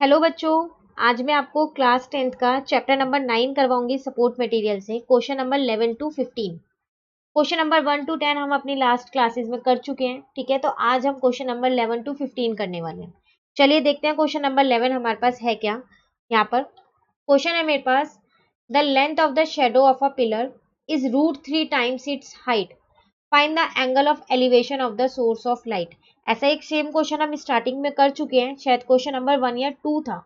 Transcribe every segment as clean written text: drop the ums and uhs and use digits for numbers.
Hello बच्चों। आज मैं आपको क्लास 10th का चैप्टर नंबर 9 करवाऊंगी सपोर्ट मटेरियल से question number 11 to 15। Question number 1 to 10 हम अपनी लास्ट क्लासेस में कर चुके हैं, ठीक है। तो आज हम क्वेश्चन नंबर 11 टू 15 करने वाले हैं। चलिए देखते हैं क्वेश्चन नंबर 11 हमारे पास है क्या। यहाँ पर क्वेश्चन है मेरे पास, the length of the shadow of a pillar is √3 times its height, find the angle of elevation of the source of light. ऐसा एक सेम क्वेश्चन हम स्टार्टिंग में कर चुके हैं, शायद क्वेश्चन नंबर 1 या 2 था।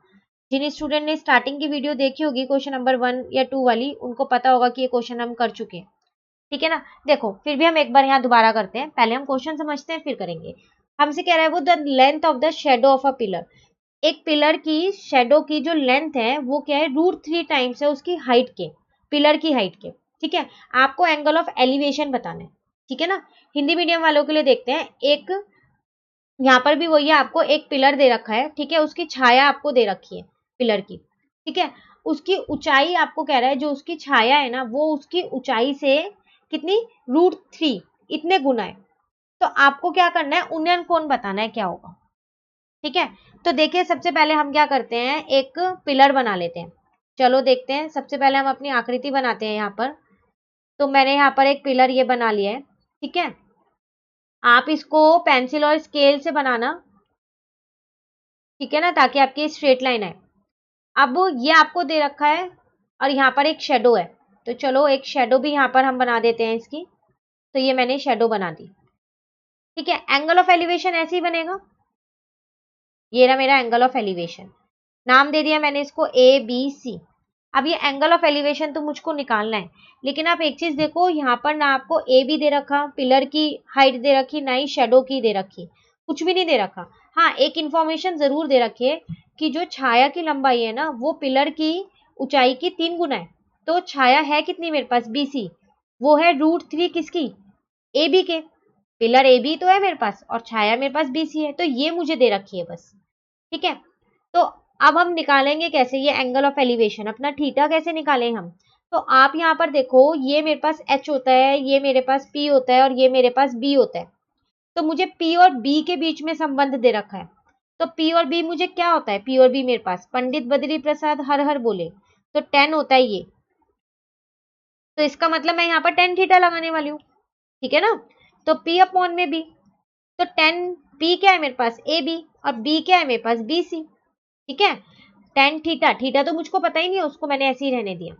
जिन स्टूडेंट ने स्टार्टिंग की वीडियो देखी होगी क्वेश्चन नंबर 1 या 2 वाली, उनको पता होगा कि ये क्वेश्चन हम कर चुके हैं, ठीक है ना। देखो फिर भी हम एक बार यहाँ दोबारा करते हैं, पहले हम क्वेश्चन समझते हैं फिर करेंगे। हमसे कह रहा है वो the length of the shadow of a pillar. एक पिलर की शेडो की जो लेंथ है वो क्या है, √3 टाइम्स है उसकी हाइट के, पिलर की हाइट के, ठीक है। आपको एंगल ऑफ एलिवेशन बताना है, ठीक है ना। हिंदी मीडियम वालों के लिए देखते हैं, एक यहाँ पर भी वही है, आपको एक पिलर दे रखा है, ठीक है। उसकी छाया आपको दे रखी है पिलर की, ठीक है। उसकी ऊंचाई आपको कह रहा है, जो उसकी छाया है ना वो उसकी ऊंचाई से कितनी, √3 इतने गुना है। तो आपको क्या करना है, उन्नयन कोण बताना है क्या होगा, ठीक है। तो देखिए सबसे पहले हम क्या करते हैं, एक पिलर बना लेते हैं। चलो देखते हैं, सबसे पहले हम अपनी आकृति बनाते हैं यहाँ पर। तो मैंने यहाँ पर एक पिलर ये बना लिया है, ठीक है। आप इसको पेंसिल और स्केल से बनाना, ठीक है ना, ताकि आपकी स्ट्रेट लाइन आए। अब ये आपको दे रखा है और यहाँ पर एक शेडो है, तो चलो एक शेडो भी यहाँ पर हम बना देते हैं इसकी। तो ये मैंने शेडो बना दी, ठीक है। एंगल ऑफ एलिवेशन ऐसे ही बनेगा, ये रहा मेरा एंगल ऑफ एलिवेशन। नाम दे दिया मैंने इसको ABC। अब ये एंगल ऑफ एलिवेशन तो मुझको निकालना है, लेकिन आप एक चीज देखो, यहाँ पर ना आपको ए भी दे रखा, पिलर की हाइट दे रखी, ना ही शेडो की दे रखी, कुछ भी नहीं दे रखा। हाँ एक इंफॉर्मेशन जरूर दे रखी है कि जो छाया की लंबाई है ना वो पिलर की ऊंचाई की 3 गुना है। तो छाया है कितनी मेरे पास, BC, वो है √3 किसकी, AB के। पिलर AB तो है मेरे पास और छाया मेरे पास BC है, तो ये मुझे दे रखी है बस, ठीक है। तो अब हम निकालेंगे कैसे ये एंगल ऑफ एलिवेशन, अपना थीटा कैसे निकालें हम। तो आप यहाँ पर देखो, ये मेरे पास H होता है, ये मेरे पास P होता है और ये मेरे पास B होता है। तो मुझे P और B के बीच में संबंध दे रखा है। तो P और B मुझे क्या होता है, P और B मेरे पास पंडित बद्री प्रसाद हर हर बोले, तो 10 होता है ये। तो इसका मतलब मैं यहाँ पर tan थीटा लगाने वाली हूँ, ठीक है ना। तो P अपॉन में B, तो 10 P क्या है मेरे पास AB और B क्या है मेरे पास BC, ठीक है। tan थीटा, थीटा तो मुझको पता ही नहीं है, उसको मैंने ऐसे ही रहने दिया।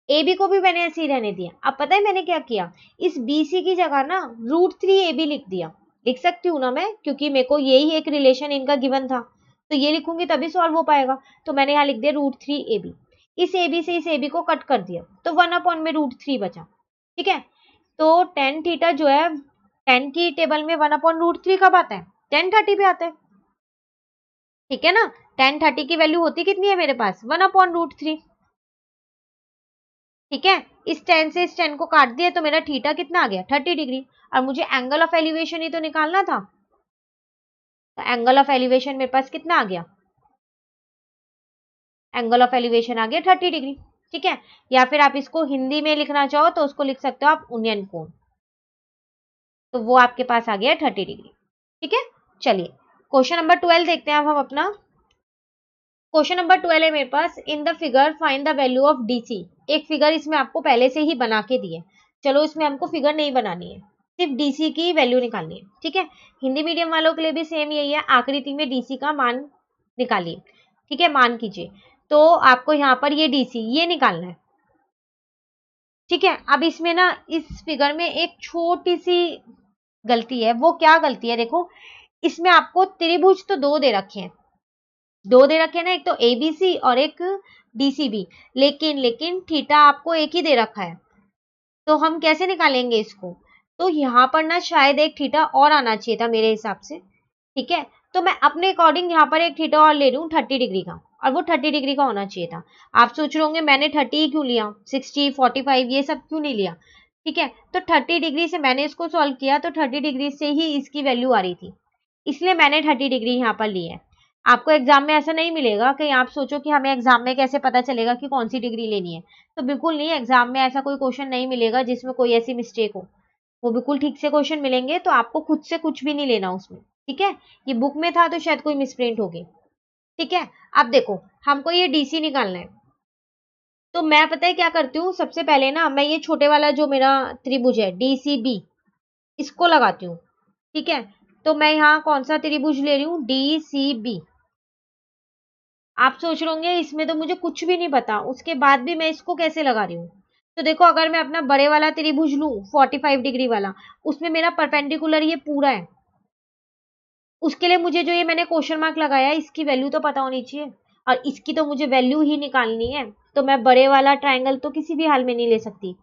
AB को भी मैंने ऐसे ही रहने दिया। अब पता है मैंने क्या किया, इस BC की जगह ना √3 AB लिख दिया। लिख सकती हूँ ना मैं, क्योंकि मेरे को यही एक रिलेशन इनका गिवन था, तो ये लिखूंगी तभी सॉल्व हो पाएगा। तो मैंने यहाँ लिख दिया √3 AB। इस AB से इस AB को कट कर दिया, तो 1 अपॉन में √3 बचा, ठीक है। तो tan थीटा जो है, tan की टेबल में 1 अपॉन √3 कब आता है, tan 30 पे आता है, ठीक है ना। tan 30 की वैल्यू होती कितनी है मेरे पास, 1 अपॉन √3, ठीक है। इस 10 से इस 10 को काट दिया तो मेरा थीटा कितना आ गया, 30 डिग्री। और मुझे एंगल ऑफ एलिवेशन ही तो निकालना था, तो एंगल ऑफ एलिवेशन मेरे पास कितना आ गया, एंगल ऑफ एलिवेशन आ गया 30 डिग्री, ठीक है। या फिर आप इसको हिंदी में लिखना चाहो तो उसको लिख सकते हो आप उन्नयन कोण, तो वो आपके पास आ गया 30 डिग्री, ठीक है। चलिए क्वेश्चन नंबर 12 देखते हैं अब हम अपना। क्वेश्चन नंबर 12 है मेरे पास, in the figure find the value of DC। एक फिगर इसमें आपको पहले से ही बना के दिए, चलो इसमें हमको फिगर नहीं बनानी है, सिर्फ DC की वैल्यू निकालनी है, ठीक है। हिंदी मीडियम वालों के लिए भी सेम यही है, आकृति में DC का मान निकालिए, ठीक है, मान कीजिए। तो आपको यहाँ पर ये DC ये निकालना है, ठीक है। अब इसमें ना इस फिगर में एक छोटी सी गलती है, वो क्या गलती है देखो, इसमें आपको त्रिभुज तो दो दे रखे हैं, दो दे रखे हैं ना, एक तो ABC और एक DCB, लेकिन लेकिन थीटा आपको एक ही दे रखा है, तो हम कैसे निकालेंगे इसको। तो यहाँ पर ना शायद एक थीटा और आना चाहिए था मेरे हिसाब से, ठीक है। तो मैं अपने अकॉर्डिंग यहाँ पर एक थीटा और ले रही हूँ 30 डिग्री का, और वो 30 डिग्री का होना चाहिए था। आप सोच रहे होंगे मैंने 30 क्यों लिया, 60 45 ये सब क्यों नहीं लिया, ठीक है। तो 30 डिग्री से मैंने इसको सॉल्व किया, तो 30 डिग्री से ही इसकी वैल्यू आ रही थी, इसलिए मैंने 30 डिग्री यहाँ पर ली है। आपको एग्जाम में ऐसा नहीं मिलेगा कि आप सोचो कि हमें एग्जाम में कैसे पता चलेगा कि कौन सी डिग्री लेनी है, तो बिल्कुल नहीं, एग्जाम में ऐसा कोई क्वेश्चन नहीं मिलेगा जिसमें कोई ऐसी मिस्टेक हो। वो बिल्कुल ठीक से क्वेश्चन मिलेंगे, तो आपको खुद से कुछ भी नहीं लेना उसमें, ठीक है। ये बुक में था तो शायद कोई मिसप्रिंट होगी, ठीक है। अब देखो हमको ये डीसी निकालना है, तो मैं पता है क्या करती हूँ, सबसे पहले ना मैं ये छोटे वाला जो मेरा त्रिभुज है डीसीबी, इसको लगाती हूँ। ठीक है, तो मैं यहाँ कौन सा त्रिभुज ले रही हूँ, डीसीबी। आप सोच रहे होंगे इसमें तो मुझे कुछ भी नहीं पता, उसके बाद भी मैं इसको कैसे लगा रही हूँ। तो देखो अगर मैं अपना बड़े वाला त्रिभुज लूँ 45 डिग्री वाला, उसमें मेरा परपेंडिकुलर ये पूरा है, उसके लिए मुझे जो ये मैंने क्वेश्चन मार्क लगाया है इसकी वैल्यू तो पता होनी चाहिए, और इसकी तो मुझे वैल्यू ही निकालनी है। तो मैं बड़े वाला ट्रायंगल तो किसी भी हाल में नहीं ले सकती,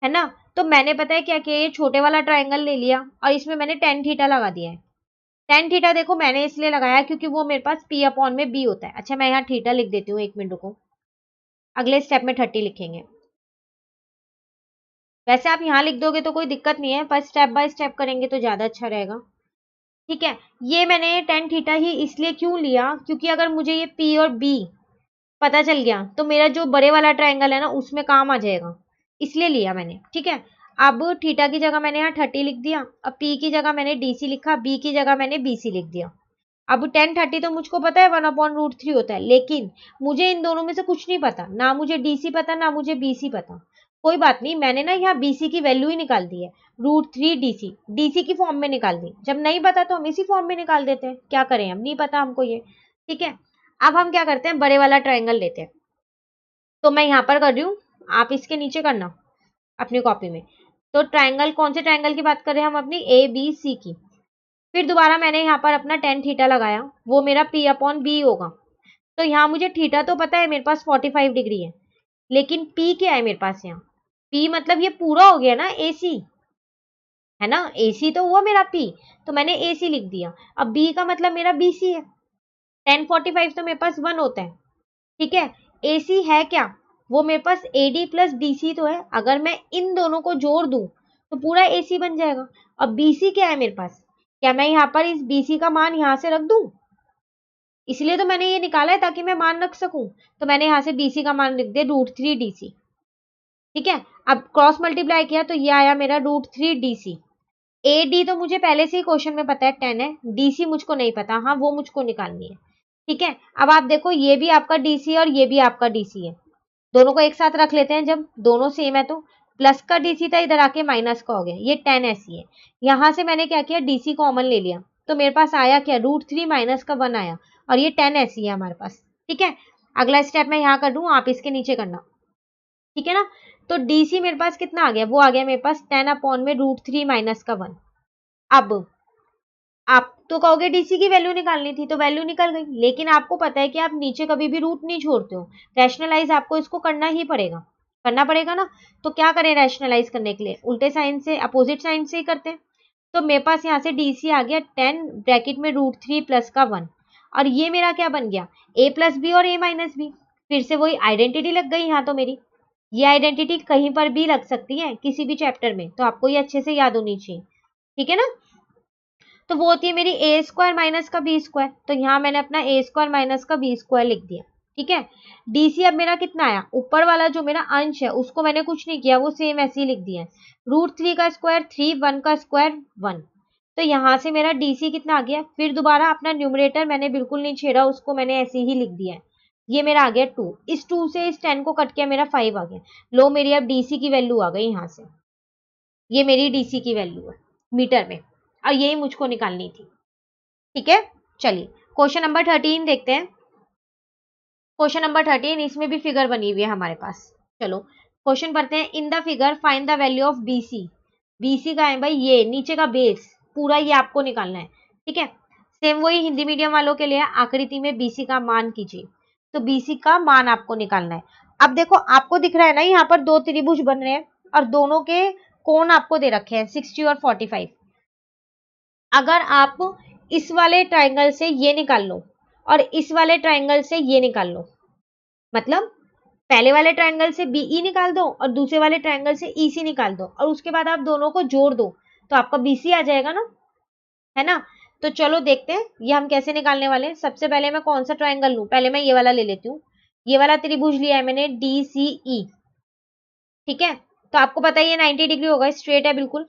है ना। तो मैंने पता है क्या किया, ये छोटे वाला ट्रायंगल ले लिया और इसमें मैंने टेन थीटा लगा दिया है। टेन थीटा देखो मैंने इसलिए लगाया क्योंकि वो मेरे पास पी अपॉन में बी होता है। अच्छा मैं यहाँ थीटा लिख देती हूँ, 1 मिनट को, अगले स्टेप में 30 लिखेंगे। वैसे आप यहाँ लिख दोगे तो कोई दिक्कत नहीं है, पर स्टेप बाय स्टेप करेंगे तो ज्यादा अच्छा रहेगा। ठीक है, ये मैंने टेन थीटा ही इसलिए क्यों लिया, क्योंकि अगर मुझे ये पी और बी पता चल गया तो मेरा जो बड़े वाला ट्रायंगल है ना उसमें काम आ जाएगा, इसलिए लिया मैंने। ठीक है, अब थीटा की जगह मैंने यहाँ 30 लिख दिया, अब पी की जगह मैंने डीसी लिखा, बी की जगह मैंने बीसी लिख दिया। अब टेन 30 तो मुझको पता है 1/√3 होता है, लेकिन मुझे इन दोनों में से कुछ नहीं पता, ना मुझे डीसी पता ना मुझे बीसी पता। कोई बात नहीं, मैंने ना यहाँ बीसी की वैल्यू ही निकाल दी है, √3 डीसी, डीसी की फॉर्म में निकाल दी। जब नहीं पता तो हम इसी फॉर्म में निकाल देते हैं, क्या करें, हम नहीं पता हमको ये। ठीक है, अब हम क्या करते हैं, बड़े वाला ट्रायंगल लेते हैं। तो मैं यहाँ पर कर रही हूँ, आप इसके नीचे करना अपनी कॉपी में। तो ट्रायंगल, कौन से ट्रायंगल की बात कर रहे हैं हम, अपनी ए बी सी की। फिर दोबारा मैंने यहाँ पर अपना टेन थीटा लगाया, वो मेरा पी अपॉन बी होगा। तो यहाँ मुझे थीटा तो पता है मेरे पास 45 डिग्री है, लेकिन पी क्या है मेरे पास यहाँ, पी मतलब ये पूरा हो गया ना एसी, है ना, एसी तो हुआ मेरा पी, तो मैंने एसी लिख दिया। अब बी का मतलब मेरा बीसी है, 1045 तो मेरे पास 1 होता है। ठीक है, एसी है क्या, वो मेरे पास एडी प्लस डीसी तो है, अगर मैं इन दोनों को जोड़ दूं तो पूरा एसी बन जाएगा। अब बीसी क्या है मेरे पास, क्या मैं यहाँ पर इस बीसी का मान यहाँ से रख दूं, इसलिए तो मैंने ये निकाला है ताकि मैं मान रख सकूं। तो मैंने यहाँ से बीसी का मान लिख दिया √3 डीसी। ठीक है, अब क्रॉस मल्टीप्लाई किया तो ये आया मेरा √3 डीसी। ए डी तो मुझे पहले से ही क्वेश्चन में पता है 10 है, डीसी मुझको नहीं पता, हाँ वो मुझको निकालनी है। ठीक है, अब आप देखो ये भी आपका डीसी और ये भी आपका डीसी है, दोनों को एक साथ रख लेते हैं, जब दोनों सेम है तो प्लस का डीसी था इधर आके माइनस का हो गया, ये 10 ऐसी है। यहां से मैंने क्या किया, डीसी कॉमन ले लिया, तो मेरे पास आया क्या, √3 माइनस का 1 आया, और ये 10 ऐसी है हमारे पास। ठीक है, अगला स्टेप मैं यहाँ कर दूं, आप इसके नीचे करना। ठीक है ना, तो डीसी मेरे पास कितना आ गया, वो आ गया मेरे पास 10 अपॉन में √3 माइनस का 1। अब आप तो कहोगे डीसी की वैल्यू निकालनी थी, तो वैल्यू निकल गई, लेकिन आपको पता है कि आप नीचे कभी भी रूट नहीं छोड़ते हो, रैशनलाइज आपको इसको करना ही पड़ेगा, करना पड़ेगा ना। तो क्या करें रैशनलाइज करने के लिए, उल्टे साइन से, अपोजिट साइन से ही करते हैं। तो मेरे पास यहाँ से डीसी आ गया 10 ब्रैकेट में √3 प्लस का 1, और ये मेरा क्या बन गया, ए प्लस बी और ए माइनस बी। फिर से वही आइडेंटिटी लग गई यहाँ तो मेरी, ये आइडेंटिटी कहीं पर भी लग सकती है किसी भी चैप्टर में, तो आपको ये अच्छे से याद होनी चाहिए। ठीक है ना, तो वो होती है मेरी ए स्क्वायर माइनस का बी स्क्वायर, तो यहाँ मैंने अपना ए स्क्वायर माइनस का बी स्क्वायर लिख दिया। ठीक है, डीसी अब मेरा कितना आया, ऊपर वाला जो मेरा अंश है उसको मैंने कुछ नहीं किया, वो सेम ऐसे ही लिख दिया है, √3 का स्क्वायर 3, 1 का स्क्वायर 1। तो यहाँ से मेरा डीसी कितना आ गया, फिर दोबारा अपना न्यूमरेटर मैंने बिल्कुल नहीं छेड़ा, उसको मैंने ऐसे ही लिख दिया है, ये मेरा आ गया 2, इस 2 से इस 10 को कट किया, मेरा 5 आ गया। लो मेरी अब डीसी की वैल्यू आ गई यहाँ से, ये मेरी डीसी की वैल्यू है मीटर में, और यही मुझको निकालनी थी। ठीक है, चलिए क्वेश्चन नंबर 13 देखते हैं। क्वेश्चन नंबर 13, इसमें भी फिगर बनी हुई है हमारे पास। चलो क्वेश्चन पढ़ते हैं। इन the figure find the value of BC. BC का है भाई ये नीचे का बेस, पूरा ये आपको निकालना है। ठीक है, सेम वही हिंदी मीडियम वालों के लिए, आकृति में बीसी का मान कीजिए, तो बीसी का मान आपको निकालना है। अब देखो आपको दिख रहा है ना यहाँ पर दो त्रिभुज बन रहे हैं, और दोनों के कोण आपको दे रखे हैं 60 और 45। अगर आप इस वाले ट्राइंगल से ये निकाल लो और इस वाले ट्राइंगल से ये निकाल लो, मतलब पहले वाले ट्राइंगल से बीई निकाल दो और दूसरे वाले ट्राइंगल से ईसी निकाल दो, और उसके बाद आप दोनों को जोड़ दो, तो आपका बीसी आ जाएगा ना, है ना। तो चलो देखते हैं ये हम कैसे निकालने वाले हैं। सबसे पहले मैं कौन सा ट्राइंगल लूं, पहले मैं ये वाला ले लेती हूँ। ये वाला त्रिभुज लिया है मैंने DCE। ठीक है, तो आपको पता है ये 90 डिग्री होगा, स्ट्रेट है बिल्कुल।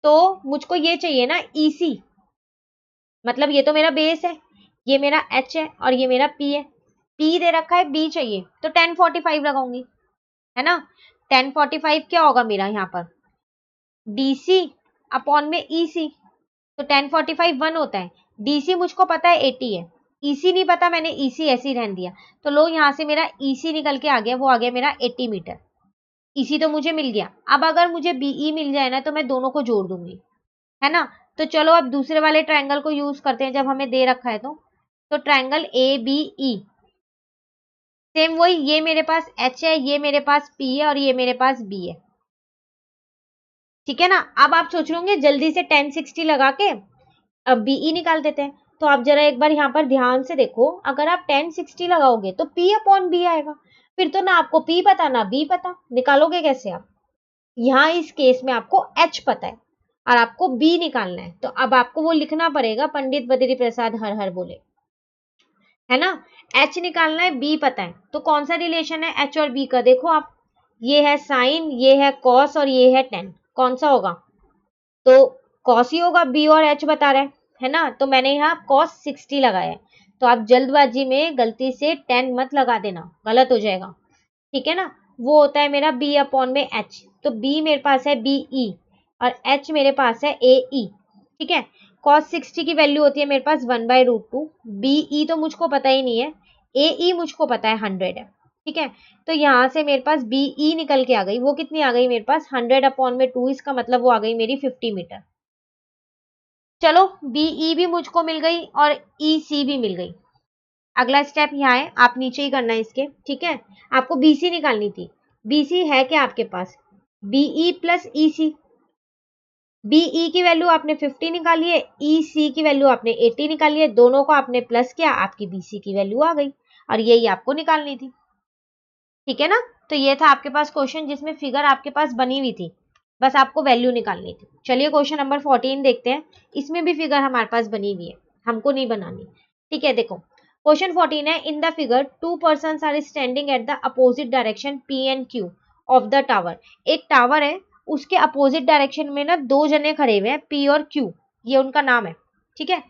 तो मुझको ये चाहिए ना EC, मतलब ये तो मेरा बेस है, ये मेरा H है और ये मेरा P है। P दे रखा है, B चाहिए, तो 1045 लगाऊंगी, है ना। 1045 क्या होगा मेरा यहाँ पर, DC अपॉन में EC, तो 1045 1 होता है। DC मुझको पता है 80 है, EC नहीं पता, मैंने EC ऐसे ही रहने दिया, तो लो यहाँ से मेरा EC निकल के आ गया, वो आ गया मेरा 80 मीटर। EC तो मुझे मिल गया। अब अगर मुझे BE मिल जाए ना, तो मैं दोनों को जोड़ दूंगी, है ना। तो चलो अब दूसरे वाले ट्रायंगल को यूज करते हैं, जब हमें दे रखा है तो ट्रायंगल ABE, सेम वही, ये मेरे पास H है, ये मेरे पास P है और ये मेरे पास B है, ठीक है ना। अब आप सोच रहे होंगे जल्दी से 1060 लगा के अब BE निकाल देते हैं, तो आप जरा एक बार यहाँ पर ध्यान से देखो, अगर आप 1060 लगाओगे तो P अपॉन B आएगा, फिर तो ना आपको P पता ना B पता, निकालोगे कैसे आप। यहाँ इस केस में आपको H पता है और आपको B निकालना है, तो अब आपको वो लिखना पड़ेगा, पंडित बद्री प्रसाद हर हर बोले, है ना। H निकालना है, B पता है, तो कौन सा रिलेशन है H और B का, देखो आप, ये है साइन, ये है कॉस और ये है टेन, कौन सा होगा, तो कॉस ही होगा, B और H बता रहा है ना। तो मैंने यहाँ कॉस 60 लगाया है, तो आप जल्दबाजी में गलती से 10 मत लगा देना, गलत हो जाएगा, ठीक है ना। वो होता है मेरा B अपॉन में H, तो B मेरे पास है BE और H मेरे पास है AE, ठीक है। cos 60 की वैल्यू होती है मेरे पास 1/√2, BE तो मुझको पता ही नहीं है, AE मुझको पता है 100 है, ठीक है। तो यहाँ से मेरे पास BE निकल के आ गई, वो कितनी आ गई मेरे पास 100 अपॉन में 2, इसका मतलब वो आ गई मेरी 50 मीटर। चलो BE भी मुझको मिल गई और EC भी मिल गई। अगला स्टेप यहाँ है, आप नीचे ही करना है इसके, ठीक है। आपको BC निकालनी थी, BC है क्या आपके पास, BE प्लस EC, BE की वैल्यू आपने 50 निकाली है, EC की वैल्यू आपने 80 निकाली है, दोनों को आपने प्लस किया, आपकी BC की वैल्यू आ गई और यही आपको निकालनी थी, ठीक है ना। तो ये था आपके पास क्वेश्चन जिसमें फिगर आपके पास बनी हुई थी, बस आपको वैल्यू निकालनी थी। चलिए क्वेश्चन नंबर 14 देखते हैं, इसमें भी फिगर हमारे पास बनी हुई है, हमको नहीं बनानी, ठीक है। देखो क्वेश्चन 14 है, in the figure 2 persons are standing at the opposite direction P and Q of the tower. एक टावर है, उसके अपोजिट डायरेक्शन में ना दो जने खड़े हुए हैं, P और Q, ये उनका नाम है, ठीक है।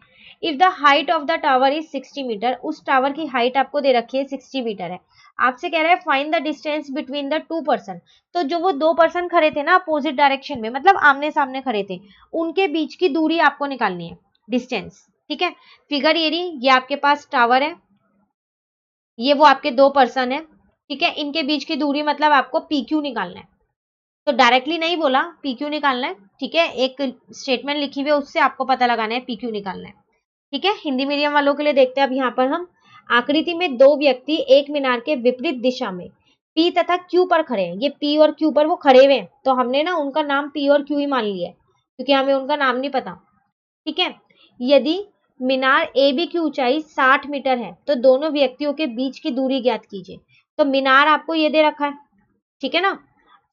If the height of the tower is 60 metre, उस टावर की हाइट आपको दे रखी है 60 मीटर है, आपसे कह रहा है find the distance between the two person. तो जो वो दो पर्सन खड़े थे ना अपोजिट डायरेक्शन में, मतलब आमने सामने खड़े थे, उनके बीच की दूरी आपको निकालनी है, डिस्टेंस, ठीक है। फिगर ये रही, ये आपके पास टावर है, ये वो आपके दो पर्सन है, ठीक है। इनके बीच की दूरी मतलब आपको PQ निकालना है, तो डायरेक्टली नहीं बोला, PQ निकालना है, ठीक है। एक स्टेटमेंट लिखी हुई है, उससे आपको पता लगाना है PQ निकालना है, ठीक है। हिंदी मीडियम वालों के लिए देखते हैं अब यहाँ पर हम, आकृति में दो व्यक्ति एक मीनार के विपरीत दिशा में P तथा Q पर खड़े हैं, ये P और Q पर वो खड़े हुए हैं, तो हमने ना उनका नाम P और Q ही मान लिया है, क्योंकि हमें उनका नाम नहीं पता, ठीक है। यदि मीनार AB की ऊंचाई 60 मीटर है, तो दोनों व्यक्तियों के बीच की दूरी ज्ञात कीजिए। तो मीनार आपको ये दे रखा है, ठीक है ना।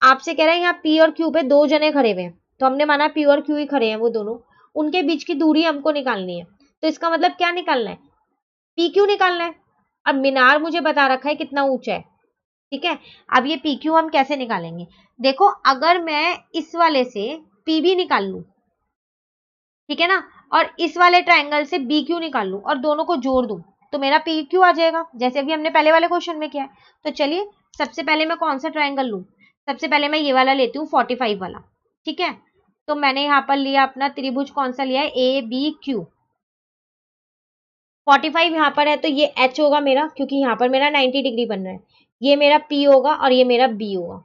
आपसे कह रहा है यहाँ P और Q पे दो जने खड़े हुए हैं, तो हमने माना P और Q ही खड़े हैं वो दोनों, उनके बीच की दूरी हमको निकालनी है, तो इसका मतलब क्या निकालना है, PQ निकालना है। अब मीनार मुझे बता रखा है कितना ऊंचा है, ठीक है। अब ये PQ हम कैसे निकालेंगे, देखो अगर मैं इस वाले से PB निकाल लूं, ठीक है ना, और इस वाले ट्रायंगल से BQ निकाल लूं और दोनों को जोड़ दूं, तो मेरा PQ आ जाएगा, जैसे अभी हमने पहले वाले क्वेश्चन में किया है। तो चलिए सबसे पहले मैं कौन सा ट्रायंगल लूं, सबसे पहले मैं ये वाला लेती हूँ 45 वाला, ठीक है। तो मैंने यहाँ पर लिया अपना त्रिभुज, कौन सा लिया है, ABQ। 45 यहाँ पर है, तो ये H होगा मेरा, क्योंकि यहाँ पर मेरा 90 डिग्री बन रहा है, ये मेरा P होगा और ये मेरा B होगा।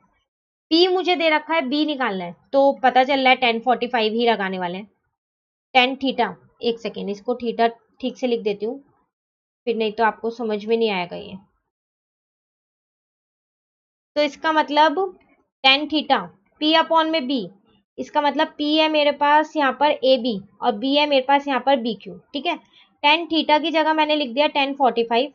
P मुझे दे रखा है, B निकालना है, तो पता चल रहा है 1045 ही लगाने वाले हैं, 10 थीटा, एक सेकेंड इसको थीटा ठीक से लिख देती हूँ, फिर नहीं तो आपको समझ में नहीं आएगा ये। तो इसका मतलब 10 थीटा P अपॉन में B, इसका मतलब P है मेरे पास यहाँ पर AB और B है मेरे पास यहाँ पर BQ, ठीक है। 10 थीटा की जगह मैंने लिख दिया 1045,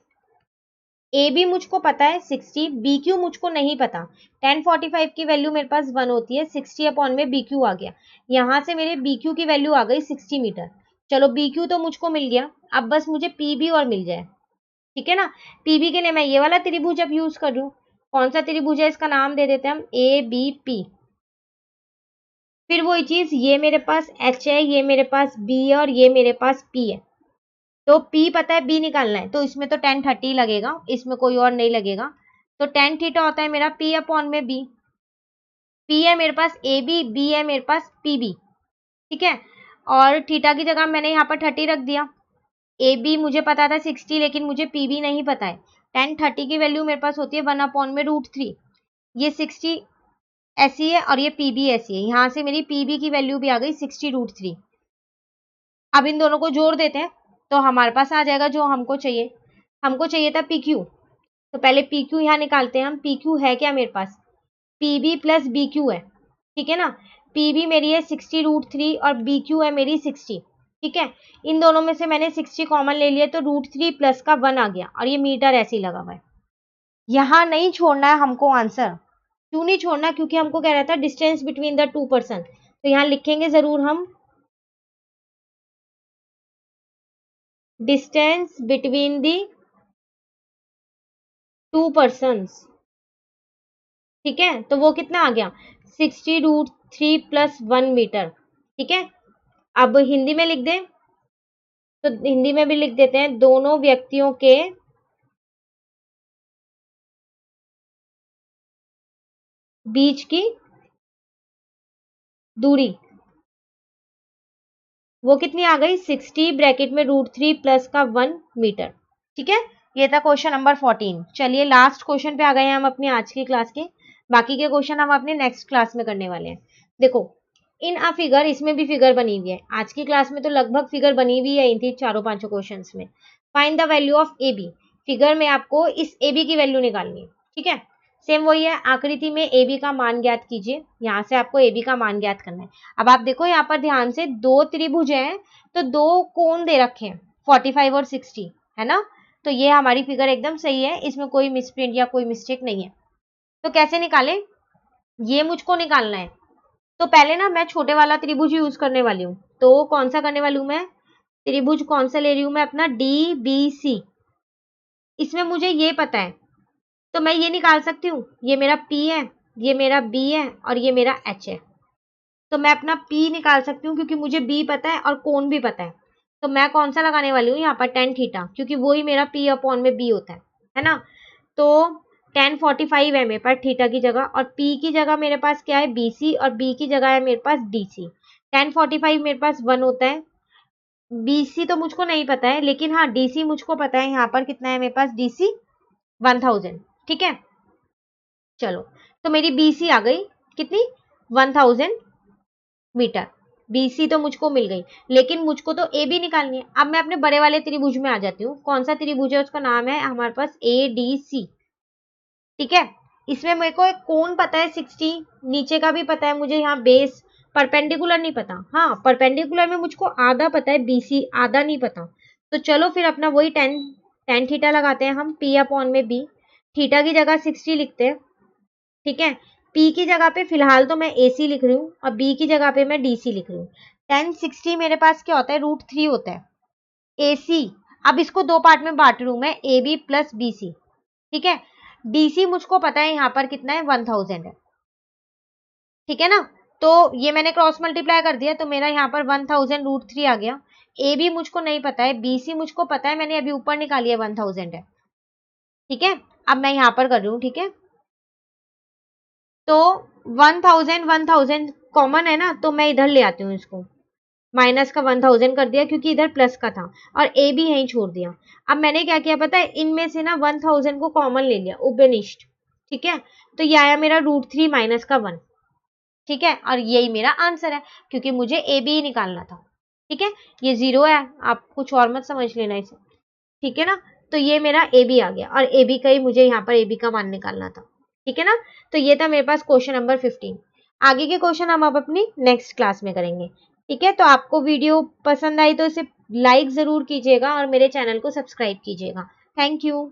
AB मुझको पता है 60, BQ मुझको नहीं पता, 1045 की वैल्यू मेरे पास 1 होती है, 60 अपॉन में BQ आ गया, यहाँ से मेरे BQ की वैल्यू आ गई 60 मीटर। चलो BQ तो मुझको मिल गया, अब बस मुझे PB और मिल जाए, ठीक है ना। PB के लिए मैं ये वाला त्रिभुज अब यूज कर रही हूँ, कौन सा त्रिभुज है इसका नाम दे देते हैं हम ABP। फिर वही चीज, ये मेरे पास H है, ये मेरे पास B है और ये मेरे पास P है, तो P पता है, B निकालना है, तो इसमें तो tan 30 लगेगा, इसमें कोई और नहीं लगेगा। तो tan थीटा होता है मेरा P अपॉन में B। P है मेरे पास AB, B है मेरे पास PB, ठीक है। और थीटा की जगह मैंने यहाँ पर 30 रख दिया। AB मुझे पता था 60, लेकिन मुझे PB नहीं पता है। tan 30 की वैल्यू मेरे पास होती है 1 अपॉन में √3। ये 60 ऐसी है और ये PB ऐसी है। यहाँ से मेरी PB की वैल्यू भी आ गई 60√3। अब इन दोनों को जोड़ देते हैं तो हमारे पास आ जाएगा जो हमको चाहिए। हमको चाहिए था PQ, तो पहले PQ यहाँ निकालते हैं हम। PQ है क्या मेरे पास, PB प्लस BQ है, ठीक है ना। PB मेरी है 60√3 और BQ है मेरी 60, ठीक है। इन दोनों में से मैंने 60 कॉमन ले लिया तो √3 प्लस का 1 आ गया और ये मीटर ऐसे ही लगा हुआ है। यहाँ नहीं छोड़ना है हमको आंसर। क्यों नहीं छोड़ना, क्योंकि हमको कह रहा था डिस्टेंस बिटवीन द 2 पर्सन, तो यहाँ लिखेंगे जरूर हम डिस्टेंस बिटवीन दी 2 पर्सन्स, ठीक है। तो वो कितना आ गया 60√3 प्लस 1 मीटर, ठीक है। अब हिंदी में लिख दें तो हिंदी में भी लिख देते हैं, दोनों व्यक्तियों के बीच की दूरी वो कितनी आ गई 60 ब्रैकेट में √3 प्लस का 1 मीटर, ठीक है। ये था क्वेश्चन नंबर 14। चलिए लास्ट क्वेश्चन पे आ गए हैं हम अपनी आज की क्लास के। बाकी के क्वेश्चन हम अपने नेक्स्ट क्लास में करने वाले हैं। देखो इन अ फिगर, इसमें भी फिगर बनी हुई है। आज की क्लास में तो लगभग फिगर बनी हुई है इन थी चारों पांचों क्वेश्चंस में। Find the value of AB। Figure में आपको इस AB की वैल्यू निकालनी है, ठीक है। सेम वही है, आकृति में AB का मान ज्ञात कीजिए। यहाँ से आपको AB का मान ज्ञात करना है। अब आप देखो यहाँ पर ध्यान से, दो त्रिभुज हैं तो दो कोण दे रखे हैं 45 और 60, है ना। तो ये हमारी फिगर एकदम सही है, इसमें कोई मिसप्रिंट या कोई मिस्टेक नहीं है। तो कैसे निकालें, ये मुझको निकालना है। तो पहले ना मैं छोटे वाला त्रिभुज यूज करने वाली हूँ। तो कौन सा करने वाली हूँ मैं, त्रिभुज कौन सा ले रही हूँ मैं, अपना DBC। इसमें मुझे ये पता है तो मैं ये निकाल सकती हूँ, ये मेरा P है, ये मेरा B है और ये मेरा H है। तो मैं अपना P निकाल सकती हूँ क्योंकि मुझे B पता है और कोण भी पता है। तो मैं कौन सा लगाने वाली हूँ यहाँ पर tan थीटा, क्योंकि वही मेरा P अपॉन में B होता है ना। तो tan 45 है मेरे पास थीटा की जगह, और P की जगह मेरे पास क्या है BC, और B की जगह है मेरे पास DC। tan 45 मेरे पास 1 होता है, BC तो मुझको नहीं पता है, लेकिन हाँ DC मुझको पता है। यहाँ पर कितना है मेरे पास DC 1000, ठीक है। चलो तो मेरी BC आ गई कितनी 1000 मीटर। BC तो मुझको मिल गई, लेकिन मुझको तो AB निकालनी है। अब मैं अपने बड़े वाले त्रिभुज में आ जाती हूँ। कौन सा त्रिभुज है, उसका नाम है हमारे पास ADC, ठीक है। इसमें मेरे को एक कोण पता है 60, नीचे का भी पता है मुझे, यहाँ बेस परपेंडिकुलर नहीं पता। हाँ परपेंडिकुलर में मुझको आधा पता है, BC आधा नहीं पता। तो चलो फिर अपना वही tan थीटा लगाते हैं हम, P अपॉन में B। थीटा की जगह 60 लिखते हैं, ठीक है। P की जगह पे फिलहाल तो मैं AC लिख रही हूँ और B की जगह पे मैं DC लिख रही हूँ। tan 60 मेरे पास क्या होता है √3 होता है AC। अब इसको दो पार्ट में बांट रही हूँ मैं, AB प्लस BC, ठीक है। DC मुझको पता है यहाँ पर कितना है 1000 है, ठीक है ना। तो ये मैंने क्रॉस मल्टीप्लाई कर दिया तो मेरा यहाँ पर 1000 √3 आ गया। AB मुझको नहीं पता है, BC मुझको पता है, मैंने अभी ऊपर निकाली है 1000 है, ठीक है। अब मैं यहाँ पर कर रही हूँ, ठीक है। तो 1000 कॉमन है ना, तो मैं इधर ले आती हूँ इसको, माइनस का 1000 कर दिया क्योंकि इधर प्लस का था, और ए भी यहीं छोड़ दिया। अब मैंने क्या किया पता है, इनमें से ना 1000 को कॉमन ले लिया, उपनिष्ठ, ठीक है। तो ये आया मेरा √3 माइनस का 1, ठीक है। और यही मेरा आंसर है क्योंकि मुझे ए बी निकालना था, ठीक है। ये 0 है, आप कुछ और मत समझ लेना इसे, ठीक है ना। तो ये मेरा ए बी आ गया, और ए बी का ही मुझे यहाँ पर ए बी का मान निकालना था, ठीक है ना। तो ये था मेरे पास क्वेश्चन नंबर 15। आगे के क्वेश्चन हम अब अपनी नेक्स्ट क्लास में करेंगे, ठीक है। तो आपको वीडियो पसंद आई तो इसे लाइक जरूर कीजिएगा और मेरे चैनल को सब्सक्राइब कीजिएगा। Thank you.